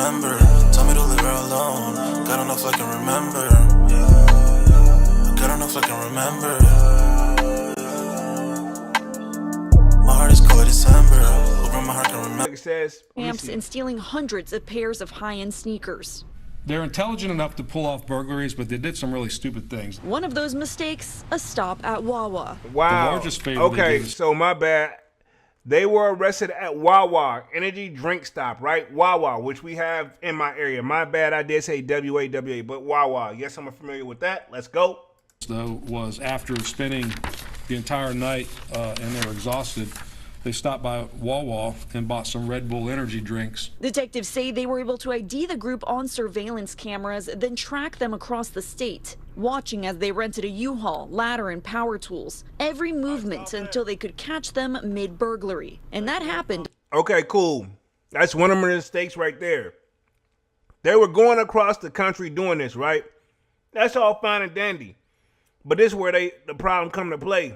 remember. Tell me to leave her alone. Got enough I can remember. Got enough I can remember. My heart is cold December. Open my heart can remember. Like it says, Camps and stealing hundreds of pairs of high-end sneakers. They're intelligent enough to pull off burglaries, but they did some really stupid things. One of those mistakes, a stop at Wawa. wow. The largest favor Okay, they did so my bad. They were arrested at Wawa, energy drink stop, right? Wawa, which we have in my area. My bad, I did say WAWA, but Wawa. Yes, I'm familiar with that. Let's go. Though was after spending the entire night and they were exhausted, they stopped by Wawa and bought some Red Bull energy drinks. Detectives say they were able to ID the group on surveillance cameras, then track them across the state, watching as they rented a U-Haul, ladder, and power tools. Every movement until they could catch them mid-burglary. And that happened. Okay, cool. That's one of the mistakes right there. They were going across the country doing this, right? That's all fine and dandy. But this is where the problem come to play.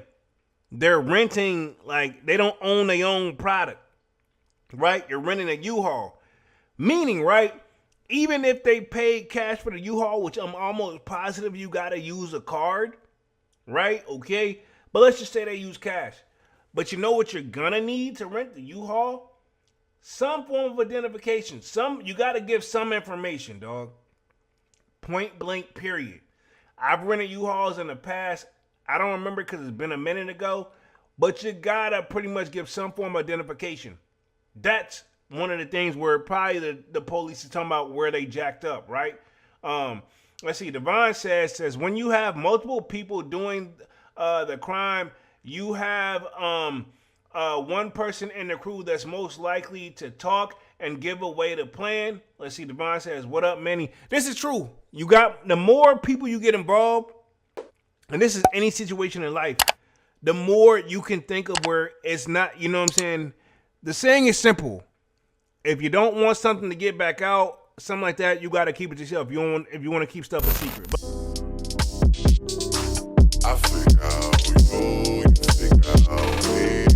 They're renting, like, they don't own their own product, right? You're renting a U-Haul. Meaning, right, even if they paid cash for the U-Haul, which I'm almost positive you got to use a card, right? Okay. But let's just say they use cash. But you know what you're going to need to rent the U-Haul? Some form of identification. You got to give some information, dog. Point blank, period. I've rented U-Hauls in the past. I don't remember because it's been a minute ago, but you gotta pretty much give some form of identification. That's one of the things where probably the police is talking about where they jacked up, right? Let's see. Devon says when you have multiple people doing the crime, you have one person in the crew that's most likely to talk and give away the plan. Let's see. Devon says, "What up, Manny?" This is true. You got the more people you get involved. And this is any situation in life, the more you can think of where it's not, you know what I'm saying? The saying is simple. If you don't want something to get back out, something like that, you got to keep it to yourself. If you want to keep stuff a secret. I figure out we go, you figure out we